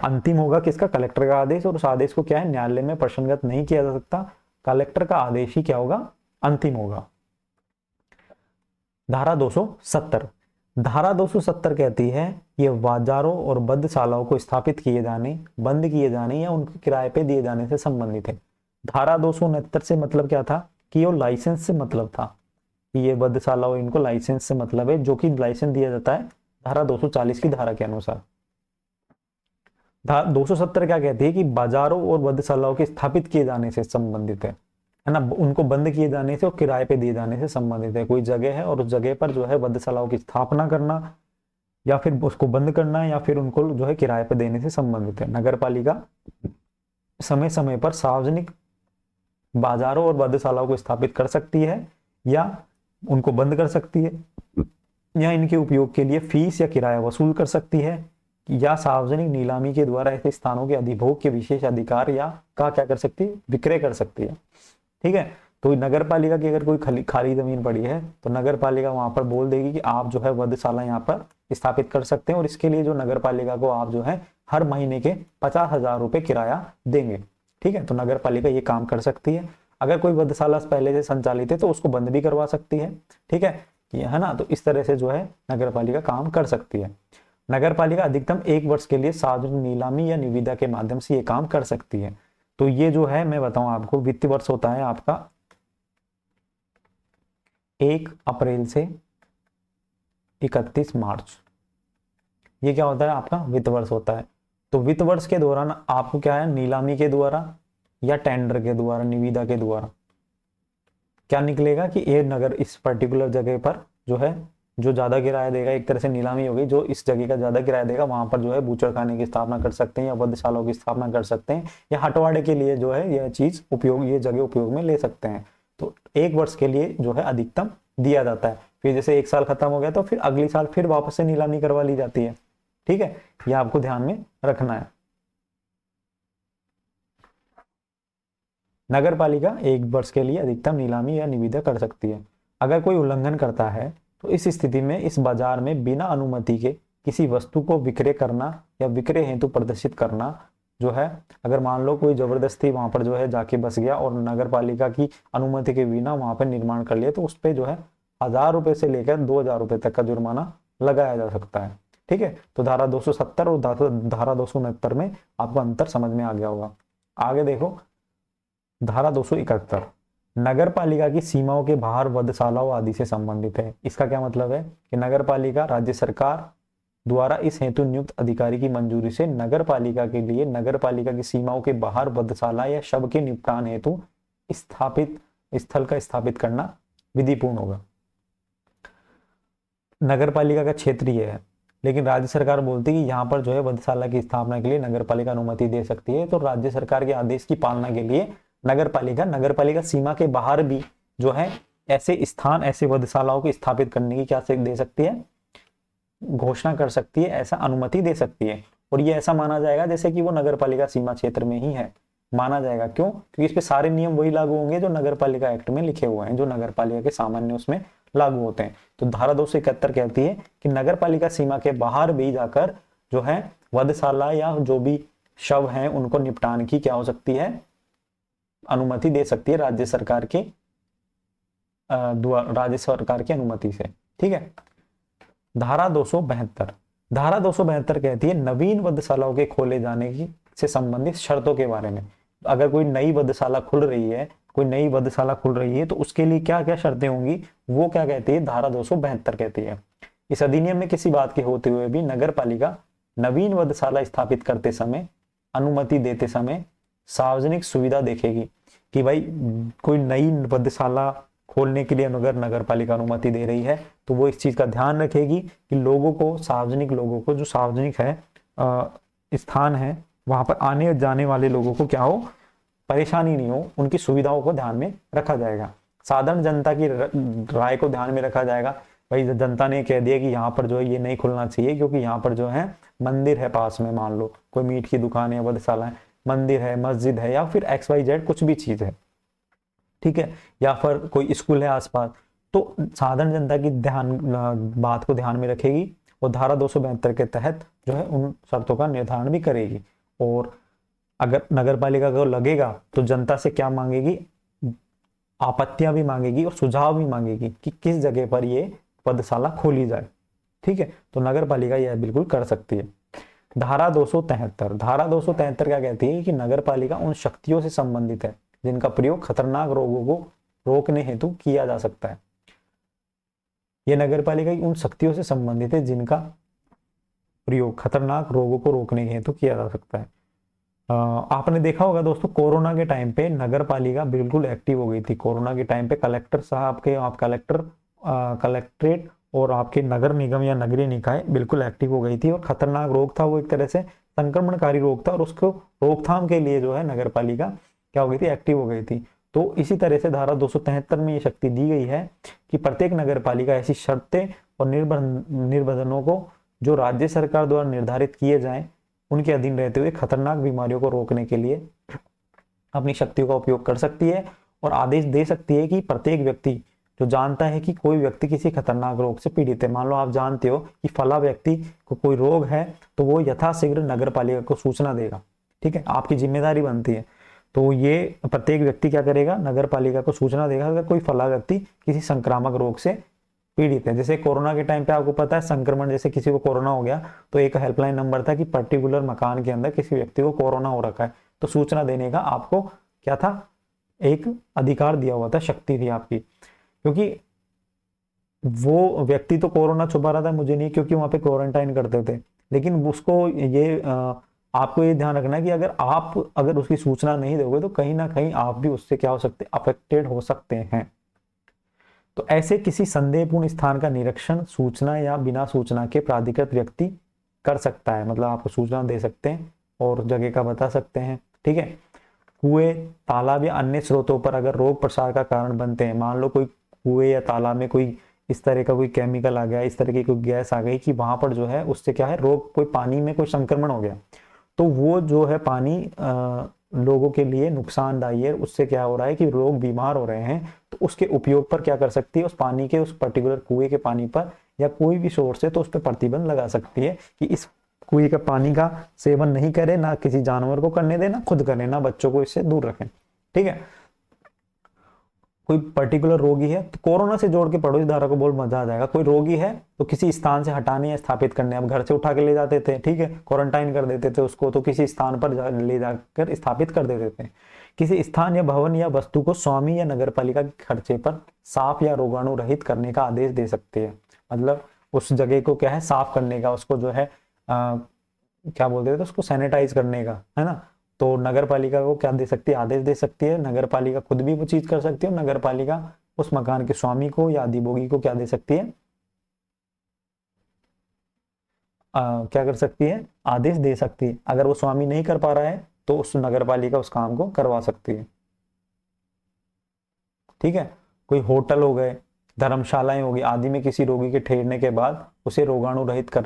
अंतिम होगा किसका, कलेक्टर का आदेश, और उस आदेश को क्या है, न्यायालय में प्रसंगत नहीं किया जा सकता, कलेक्टर का आदेश ही क्या होगा, अंतिम होगा। धारा 270, धारा 270 कहती है ये बाजारों और बद्धशालाओं को स्थापित किए जाने, बंद किए जाने या उनके किराए पे दिए जाने से संबंधित है। धारा 269 से मतलब क्या था कि वो लाइसेंस से मतलब था कि ये बद्धशालाओं, इनको लाइसेंस से मतलब है, जो कि लाइसेंस दिया जाता है धारा 240 की धारा के अनुसार। 270 क्या कहती है कि बाजारों और बद्धशालाओं के स्थापित किए जाने से संबंधित है ना, उनको बंद किए जाने से और किराए पे दिए जाने से संबंधित है। कोई जगह है और उस जगह पर जो है बद्धशालाओं की स्थापना करना या फिर उसको बंद करना या फिर उनको जो है किराए पे देने से संबंधित है। नगर पालिका समय समय पर सार्वजनिक बाजारों और बद्धशालाओं को स्थापित कर सकती है या उनको बंद कर सकती है, या इनके उपयोग के लिए फीस या किराया वसूल कर सकती है, या सार्वजनिक नीलामी के द्वारा ऐसे स्थानों के अधिभोग के विशेष अधिकार या का क्या कर सकती है, विक्रय कर सकती है। ठीक है, तो नगर पालिका की अगर कोई खाली जमीन पड़ी है तो नगर पालिका वहां पर बोल देगी कि आप जो है बद्धशाला यहाँ पर स्थापित कर सकते हैं, और इसके लिए जो नगर पालिका को आप जो है हर महीने के 50,000 रुपए किराया देंगे। ठीक है, तो नगर पालिका ये काम कर सकती है। अगर कोई बद्धशाला पहले से संचालित है तो उसको बंद भी करवा सकती है। ठीक है ना, तो इस तरह से जो है नगर पालिका काम कर सकती है। नगर पालिका अधिकतम 1 वर्ष के लिए सार्वजनिक नीलामी या निविदा के माध्यम से ये काम कर सकती है। तो ये जो है मैं बताऊं आपको, वित्तीय वर्ष होता है आपका 1 अप्रैल से 31 मार्च, ये क्या होता है आपका वित्त वर्ष होता है। तो वित्त वर्ष के दौरान आपको क्या है, नीलामी के द्वारा या टेंडर के द्वारा, निविदा के द्वारा क्या निकलेगा कि ये नगर इस पर्टिकुलर जगह पर जो है जो ज्यादा किराया देगा, एक तरह से नीलामी होगी, जो इस जगह का ज्यादा किराया देगा वहां पर जो है बूचड़खाने की स्थापना कर सकते हैं या बद्धशालाओं की स्थापना कर सकते हैं, या हटवाड़े के लिए जो है यह चीज उपयोग, ये जगह उपयोग में ले सकते हैं। तो 1 वर्ष के लिए जो है अधिकतम दिया जाता है। फिर जैसे 1 साल खत्म हो गया तो फिर अगली साल फिर वापस से नीलामी करवा ली जाती है। ठीक है, यह आपको ध्यान में रखना है। नगर पालिका 1 वर्ष के लिए अधिकतम नीलामी या निविदा कर सकती है। अगर कोई उल्लंघन करता है तो इस स्थिति में इस बाजार में बिना अनुमति के किसी वस्तु को विक्रय करना या विक्रय हेतु प्रदर्शित करना जो है, अगर मान लो कोई जबरदस्ती वहां पर जो है जाके बस गया और नगर पालिका की अनुमति के बिना वहां पर निर्माण कर लिया, तो उस पर जो है 1,000 रुपए से लेकर 2,000 रुपए तक का जुर्माना लगाया जा सकता है। ठीक है, तो धारा 270 और धारा 269 में आपको अंतर समझ में आ गया होगा। आगे देखो धारा 271 नगर पालिका की सीमाओं के बाहर बद्धशालाओं आदि से संबंधित है। इसका क्या मतलब है कि नगर पालिका राज्य सरकार द्वारा इस हेतु नियुक्त अधिकारी की मंजूरी से नगर पालिका के लिए नगर पालिका की सीमाओं के बाहर बद्धशाला या शव के निपटान हेतु स्थापित स्थल का स्थापित करना विधिपूर्ण होगा। नगर पालिका का क्षेत्र ये है, लेकिन राज्य सरकार बोलती है कि यहाँ पर जो है बद्धशाला की स्थापना के लिए नगर पालिका अनुमति दे सकती है। तो राज्य सरकार के आदेश की पालना के लिए नगर पालिका सीमा के बाहर भी जो है ऐसे स्थान, ऐसे बद्धशालाओं को स्थापित करने की क्या दे सकती है, घोषणा कर सकती है, ऐसा अनुमति दे सकती है। और ये ऐसा माना जाएगा जैसे कि वो नगर पालिका सीमा क्षेत्र में ही है, माना जाएगा। क्यों? क्योंकि इस पे सारे नियम वही लागू होंगे जो नगर पालिका एक्ट में लिखे हुए हैं, जो नगर पालिका के सामान्य उसमें लागू होते हैं। तो धारा 271 कहती है कि नगर पालिका सीमा के बाहर भी जाकर जो है वधशाला या जो भी शव हैं उनको निपटान की क्या हो सकती है, अनुमति दे सकती है राज्य सरकार के राज्य सरकार की अनुमति से। ठीक है, धारा 272 कहती है नवीन वधशालाओं के खोले जाने की से संबंधित शर्तों के बारे में। अगर कोई नई वधशाला खुल रही है, कोई नई वधशाला खुल रही है तो उसके लिए क्या क्या शर्तें होंगी, वो क्या कहती है, धारा 272 कहती है। इस अधिनियम में किसी बात के होते हुए भी नगर पालिका नवीन वधशाला स्थापित करते समय, अनुमति देते समय सार्वजनिक सुविधा देखेगी कि भाई कोई नई वधशाला खोलने के लिए अगर नगर पालिका अनुमति दे रही है तो वो इस चीज का ध्यान रखेगी कि लोगों को, सार्वजनिक लोगों को, जो सार्वजनिक है स्थान है वहां पर आने जाने वाले लोगों को क्या हो, परेशानी नहीं हो, उनकी सुविधाओं को ध्यान में रखा जाएगा। साधारण जनता की राय को ध्यान में रखा जाएगा। भाई जनता ने कह दिया कि यहाँ पर जो है ये नहीं खुलना चाहिए क्योंकि यहाँ पर जो है मंदिर है पास में, मान लो कोई मीट की दुकान है, वधशाला है, मंदिर है, मस्जिद है, या फिर XYZ कुछ भी चीज है, ठीक है, या फिर कोई स्कूल है आसपास, तो साधारण जनता की बात को ध्यान में रखेगी और धारा 272 के तहत जो है उन शर्तों का निर्धारण भी करेगी। और अगर नगर पालिका को लगेगा तो जनता से क्या मांगेगी, आपत्तियां भी मांगेगी और सुझाव भी मांगेगी कि किस जगह पर ये वधशाला खोली जाए। ठीक है, तो नगर पालिका यह बिल्कुल कर सकती है। धारा 273, धारा 273 क्या कहती है कि नगर पालिका उन शक्तियों से संबंधित है जिनका प्रयोग खतरनाक रोगों को रोकने हेतु किया जा सकता है। यह नगर पालिका उन शक्तियों से संबंधित है जिनका प्रयोग खतरनाक रोगों को रोकने हेतु किया जा सकता है। आपने देखा होगा दोस्तों, कोरोना के टाइम पे नगर पालिका बिल्कुल एक्टिव हो गई थी। कोरोना के टाइम पे कलेक्टर साहब के आप कलेक्ट्रेट और आपके नगर निगम या नगरीय निकाय बिल्कुल एक्टिव हो गई थी, और खतरनाक रोग था वो, एक तरह से संक्रमणकारी रोग था, और उसको रोकथाम के लिए जो है नगर पालिका क्या हो गई थी, एक्टिव हो गई थी। तो इसी तरह से धारा 273 में ये शक्ति दी गई है कि प्रत्येक नगर पालिका ऐसी शर्तें और निर्बंधों को जो राज्य सरकार द्वारा निर्धारित किए जाएं उनके अधीन रहते हुए खतरनाक बीमारियों को रोकने के लिए अपनी शक्तियों का उपयोग कर सकती है, और आदेश दे सकती है कि प्रत्येक व्यक्ति जो जानता है कि कोई व्यक्ति किसी खतरनाक रोग से पीड़ित है, मान लो आप जानते हो कि फला व्यक्ति को कोई रोग है, तो वो यथाशीघ्र नगर पालिका को सूचना देगा। ठीक है, आपकी जिम्मेदारी बनती है। तो ये प्रत्येक व्यक्ति क्या करेगा, नगर पालिका को सूचना देगा अगर कोई फला व्यक्ति किसी संक्रामक रोग से पीड़ित है। जैसे कोरोना के टाइम पे आपको पता है संक्रमण, जैसे किसी को कोरोना हो गया तो एक हेल्पलाइन नंबर था कि पर्टिकुलर मकान के अंदर किसी व्यक्ति को कोरोना हो रखा है, तो सूचना देने का आपको क्या था, एक अधिकार दिया हुआ था, शक्ति थी आपकी। क्योंकि वो व्यक्ति तो कोरोना छुपा रहा था, मुझे नहीं, क्योंकि वहां पे क्वारंटाइन करते थे, लेकिन उसको ये आपको ये ध्यान रखना है कि अगर उसकी सूचना नहीं दोगे तो कहीं ना कहीं आप भी उससे क्या हो सकते, अफेक्टेड हो सकते हैं। तो ऐसे किसी संदेहपूर्ण स्थान का निरीक्षण सूचना या बिना सूचना के प्राधिकृत व्यक्ति कर सकता है, मतलब आपको सूचना दे सकते हैं और जगह का बता सकते हैं। ठीक है, कुएं, तालाब या अन्य स्रोतों पर अगर रोग प्रसार का कारण बनते हैं, मान लो कोई कुएं या तालाब में कोई इस तरह का कोई केमिकल आ गया, इस तरह की कोई गैस आ गई कि वहां पर जो है उससे क्या है, रोग, कोई पानी में कोई संक्रमण हो गया, तो वो जो है पानी लोगों के लिए नुकसानदायी है, उससे क्या हो रहा है कि लोग बीमार हो रहे हैं, तो उसके उपयोग पर क्या कर सकती है, उस पानी के, उस पर्टिकुलर कुएं के पानी पर या कोई भी सोर्स है तो उस पर प्रतिबंध लगा सकती है कि इस कुएं का पानी का सेवन नहीं करे, ना किसी जानवर को करने दे, ना खुद करे, ना बच्चों को इससे दूर रखें। ठीक है, कोई पर्टिकुलर रोगी है तो कोरोना से जोड़ के पढ़ो इस धारा को, बहुत मजा आ जाएगा। कोई रोगी है तो किसी स्थान से हटाने या स्थापित करने, अब घर से उठा के ले जाते थे, ठीक है, क्वारंटाइन कर देते थे उसको, तो किसी स्थान पर ले जाकर स्थापित कर देते थे। किसी स्थान या भवन या वस्तु को स्वामी या नगर पालिका के खर्चे पर साफ या रोगाणु रहित करने का आदेश दे सकती है, मतलब उस जगह को क्या है, साफ करने का, उसको जो है क्या बोलते थे, उसको सैनिटाइज करने का, है ना। तो नगर पालिका को क्या दे सकती है, आदेश दे सकती है। नगर पालिका खुद भी वो चीज कर सकती है, और नगर पालिका उस मकान के स्वामी को या अधिभोगी को क्या दे सकती है, क्या कर सकती है, आदेश दे सकती है। अगर वो स्वामी नहीं कर पा रहा है तो उस नगर पालिका उस काम को करवा सकती है। ठीक है, कोई होटल हो गए, धर्मशालाएं होगी आदि में किसी रोगी के ठहरने के बाद उसे रोगाणु रहित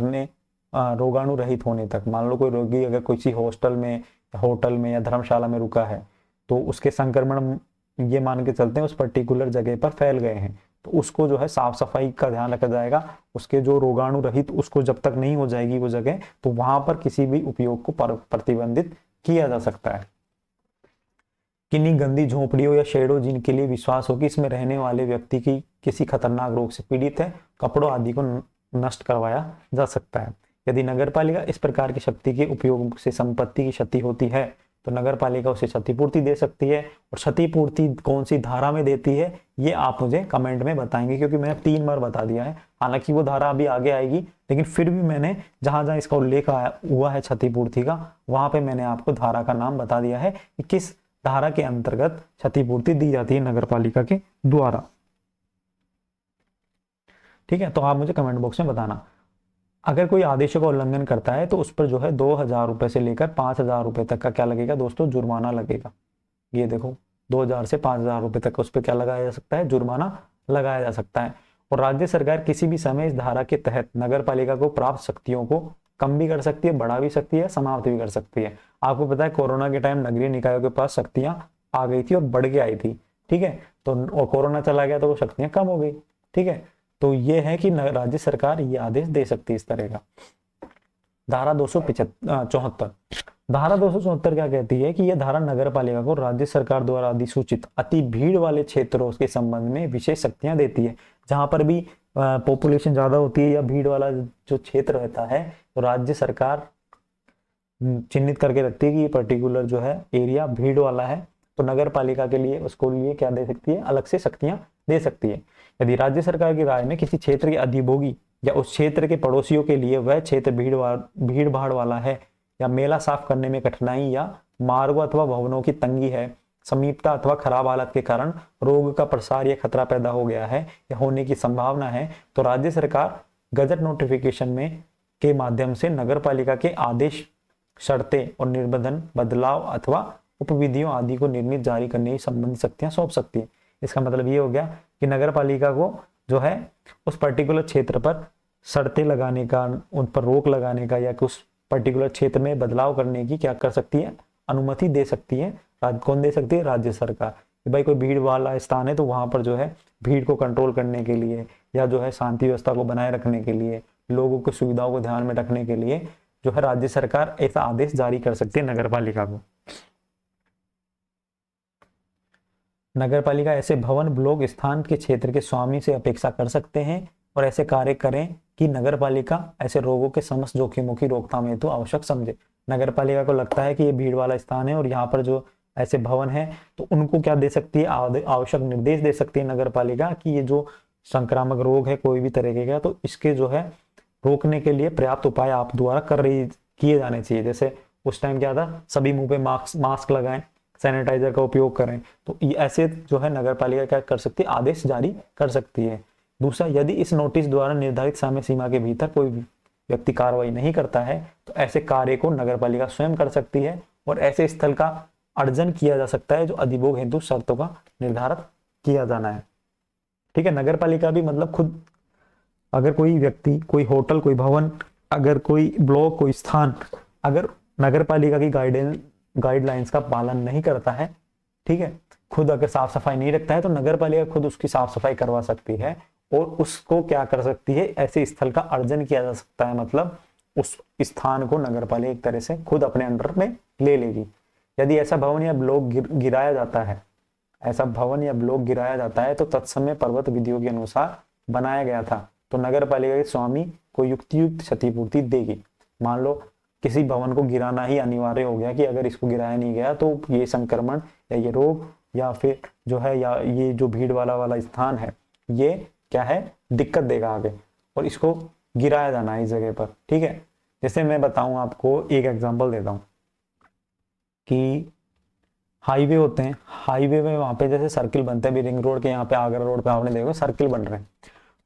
होने तक, मान लो कोई रोगी अगर किसी होटल में या धर्मशाला में रुका है तो उसके संक्रमण ये मान के चलते हैं उस पर्टिकुलर जगह पर फैल गए हैं, तो उसको जो है साफ सफाई का ध्यान रखा जाएगा, उसके जो रोगाणु रहित उसको जब तक नहीं हो जाएगी वो जगह, तो वहां पर किसी भी उपयोग को प्रतिबंधित किया जा सकता है। किन्हीं गंदी झोपड़ियों या शेडों जिनके लिए विश्वास हो कि इसमें रहने वाले व्यक्ति की किसी खतरनाक रोग से पीड़ित है, कपड़ों आदि को नष्ट करवाया जा सकता है। यदि नगरपालिका इस प्रकार की शक्ति के उपयोग से संपत्ति की क्षति होती है तो नगरपालिका उसे क्षतिपूर्ति दे सकती है। और क्षतिपूर्ति कौन सी धारा में देती है ये आप मुझे कमेंट में बताएंगे, क्योंकि मैंने 3 बार बता दिया है, हालांकि वो धारा अभी आगे आएगी, लेकिन फिर भी मैंने जहां जहां इसका उल्लेख हुआ है क्षतिपूर्ति का, वहां पे मैंने आपको धारा का नाम बता दिया है कि किस धारा के अंतर्गत क्षतिपूर्ति दी जाती है नगरपालिका के द्वारा। ठीक है, तो आप मुझे कमेंट बॉक्स में बताना। अगर कोई आदेशों का उल्लंघन करता है तो उस पर जो है 2000 रुपए से लेकर 5000 रुपए तक का क्या लगेगा दोस्तों, जुर्माना लगेगा। ये देखो 2000 से 5000 रुपए तक उस पर क्या लगाया जा सकता है, जुर्माना लगाया जा सकता है। और राज्य सरकार किसी भी समय इस धारा के तहत नगर पालिका को प्राप्त शक्तियों को कम भी कर सकती है, बढ़ा भी सकती है, समाप्त भी कर सकती है। आपको पता है कोरोना के टाइम नगरीय निकायों के पास शक्तियां आ गई थी और बढ़ के आई थी। ठीक है, तो और कोरोना चला गया तो वो शक्तियां कम हो गई। ठीक है, तो ये है कि राज्य सरकार ये आदेश दे सकती है इस तरह का। धारा 274, धारा 274 क्या कहती है कि यह धारा नगर पालिका को राज्य सरकार द्वारा अधिसूचित अति भीड़ वाले क्षेत्रों के संबंध में विशेष शक्तियां देती है। जहां पर भी पॉपुलेशन ज़्यादा होती है या भीड़ वाला जो क्षेत्र रहता है, तो राज्य सरकार चिन्हित करके रखती है कि ये पर्टिकुलर जो है एरिया भीड़ वाला है, तो नगर पालिका के लिए उसको लिए क्या दे सकती है, अलग से शक्तियां दे सकती है। यदि राज्य सरकार की राय में किसी क्षेत्र के अधिभोगी या उस क्षेत्र के पड़ोसियों के लिए वह क्षेत्र भीड़ भाड़ वाला है, या मेला साफ करने में कठिनाई, या मार्गों अथवा भवनों की तंगी है, समीपता अथवा खराब हालत के कारण रोग का प्रसार या खतरा पैदा हो गया है या होने की संभावना है, तो राज्य सरकार गजट नोटिफिकेशन में के माध्यम से नगर पालिका के आदेश, शर्तें और निर्बंधन, बदलाव अथवा उपविधियों आदि को निर्मित जारी करने की संबंधित शक्तियां सौंप सकती है। इसका मतलब ये हो गया कि नगर पालिका को जो है उस पर्टिकुलर क्षेत्र पर शर्तें लगाने का, उन पर रोक लगाने का, या उस पर्टिकुलर क्षेत्र में बदलाव करने की क्या कर सकती है, अनुमति दे सकती है। कौन दे सकती है? राज्य सरकार। कि भाई कोई भीड़ वाला स्थान है तो वहां पर जो है भीड़ को कंट्रोल करने के लिए, या जो है शांति व्यवस्था को बनाए रखने के लिए, लोगों की सुविधाओं को ध्यान में रखने के लिए जो है राज्य सरकार ऐसा आदेश जारी कर सकती है नगर पालिका को। नगर पालिका ऐसे भवन, ब्लॉक, स्थान के क्षेत्र के स्वामी से अपेक्षा कर सकते हैं और ऐसे कार्य करें कि नगर पालिका ऐसे रोगों के समस्त जोखिमों की रोकथाम हेतु आवश्यक समझे। नगर पालिका को लगता है कि ये भीड़ वाला स्थान है और यहाँ पर जो ऐसे भवन है, तो उनको क्या दे सकती है, आवश्यक निर्देश दे सकती है नगर पालिका कि ये जो संक्रामक रोग है कोई भी तरीके का, तो इसके जो है रोकने के लिए पर्याप्त उपाय आप द्वारा किए जाने चाहिए। जैसे उस टाइम क्या था, सभी मुंह पे मास्क लगाएं, सैनिटाइजर का उपयोग करें, तो ये ऐसे जो है नगर पालिका क्या कर सकती है, आदेश जारी कर सकती है। दूसरा, यदि इस नोटिस द्वारा निर्धारित समय सीमा के भीतर कोई व्यक्ति कार्रवाई नहीं करता है, तो ऐसे कार्य को नगर पालिका स्वयं कर सकती है और ऐसे स्थल का अर्जन किया जा सकता है जो अधिभोग हेतु शर्तों का निर्धारित किया जाना है। ठीक है, नगर पालिका भी मतलब खुद, अगर कोई व्यक्ति, कोई होटल, कोई भवन, अगर कोई ब्लॉक, कोई स्थान अगर नगर पालिका की गाइडलाइंस का पालन नहीं करता है, ठीक है, खुद अगर साफ सफाई नहीं रखता है, तो नगर पालिका खुद उसकी साफ सफाई करवा सकती है और उसको क्या कर सकती है, ऐसे स्थल का अर्जन किया जा सकता है। मतलब उस स्थान को नगर पालिका एक तरह से खुद अपने अंडर में ले लेगी। यदि ऐसा भवन या ब्लॉक गिराया जाता है, ऐसा भवन या ब्लॉक गिराया जाता है तो तत्समय पर्वत विधियों के अनुसार बनाया गया था, तो नगर पालिका के स्वामी को युक्तियुक्त क्षतिपूर्ति देगी। मान लो किसी भवन को गिराना ही अनिवार्य हो गया कि अगर इसको गिराया नहीं गया तो ये संक्रमण या ये रोग या फिर जो है, या ये जो भीड़ वाला स्थान है, ये क्या है, दिक्कत देगा आगे, और इसको गिराया जाना है इस जगह पर। ठीक है, जैसे मैं बताऊं आपको, एक एग्जांपल देता हूं कि हाईवे होते हैं, हाईवे में वहां पे जैसे सर्किल बनते हैं, भी रिंग रोड के यहाँ पे, आगरा रोड पे आपने देखो सर्किल बन रहे हैं,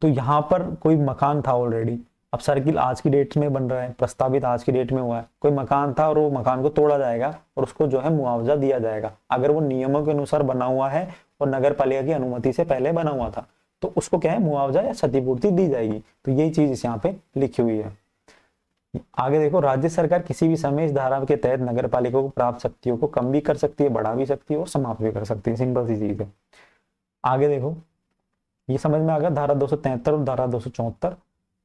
तो यहाँ पर कोई मकान था ऑलरेडी, अब सर्किल आज की डेट में बन रहा है, प्रस्तावित आज की डेट में हुआ है, कोई मकान था और वो मकान को तोड़ा जाएगा और उसको जो है मुआवजा दिया जाएगा, अगर वो नियमों के अनुसार बना हुआ है और नगर पालिका की अनुमति से पहले बना हुआ था, तो उसको क्या है, मुआवजा या क्षतिपूर्ति दी जाएगी। तो यही चीज इस यहाँ पे लिखी हुई है। आगे देखो, राज्य सरकार किसी भी समय इस धारा के तहत नगर पालिका को प्राप्त शक्तियों को कम भी कर सकती है, बढ़ा भी सकती है और समाप्त भी कर सकती है। सिंपल सी चीज है। आगे देखो, ये समझ में आ गया धारा 273 और धारा 274।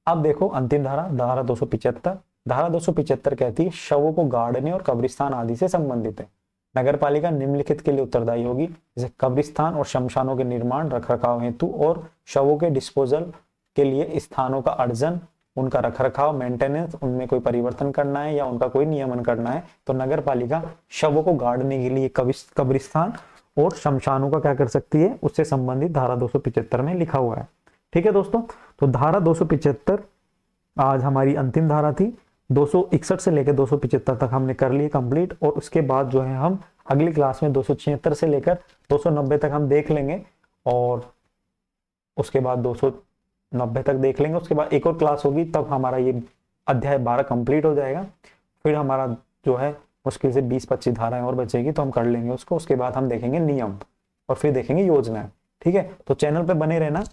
अब देखो अंतिम धारा, धारा 275। धारा 275 कहती है शवों को गाड़ने और कब्रिस्तान आदि से संबंधित है। नगर पालिका निम्नलिखित के लिए उत्तरदायी होगी, जैसे कब्रिस्तान और शमशानों के निर्माण, रखरखाव हेतु और शवों के डिस्पोजल के लिए स्थानों का अर्जन, उनका रखरखाव, मेंटेनेंस, उनमें कोई परिवर्तन करना है या उनका कोई नियमन करना है, तो नगर पालिका शवों को गाड़ने के लिए कब्रिस्तान और शमशानों का क्या कर सकती है, उससे संबंधित धारा 275 में लिखा हुआ है। ठीक है दोस्तों, तो धारा 275 आज हमारी अंतिम धारा थी। 261 से लेकर 275 तक हमने कर लिए कंप्लीट, और उसके बाद जो है हम अगली क्लास में 276 से लेकर 290 तक हम देख लेंगे, और उसके बाद 290 तक देख लेंगे। उसके बाद एक और क्लास होगी, तब हमारा ये अध्याय 12 कंप्लीट हो जाएगा। फिर हमारा जो है मुश्किल से 20-25 धाराएं और बचेगी, तो हम कर लेंगे उसको। उसके बाद हम देखेंगे नियम और फिर देखेंगे योजनाएं। ठीक है, तो चैनल पे बने रहना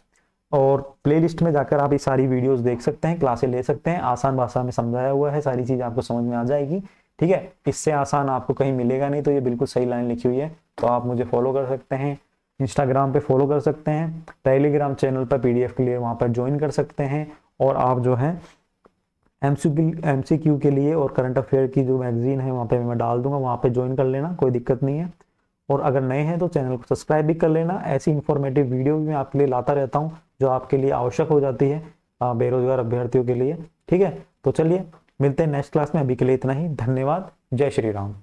और प्लेलिस्ट में जाकर आप ये सारी वीडियोस देख सकते हैं, क्लासें ले सकते हैं। आसान भाषा में समझाया हुआ है, सारी चीज आपको समझ में आ जाएगी। ठीक है, इससे आसान आपको कहीं मिलेगा नहीं, तो ये बिल्कुल सही लाइन लिखी हुई है। तो आप मुझे फॉलो कर सकते हैं, इंस्टाग्राम पे फॉलो कर सकते हैं, टेलीग्राम चैनल पर PDF के लिए वहाँ पर ज्वाइन कर सकते हैं, और आप जो है MCQ के लिए और करंट अफेयर की जो मैगजीन है वहाँ पे मैं डाल दूंगा, वहाँ पे ज्वाइन कर लेना, कोई दिक्कत नहीं है। और अगर नए हैं तो चैनल को सब्सक्राइब भी कर लेना। ऐसी इंफॉर्मेटिव वीडियो भी मैं आपके लिए लाता रहता हूँ जो आपके लिए आवश्यक हो जाती है बेरोजगार अभ्यर्थियों के लिए। ठीक है, तो चलिए मिलते हैं नेक्स्ट क्लास में। अभी के लिए इतना ही, धन्यवाद, जय श्री राम।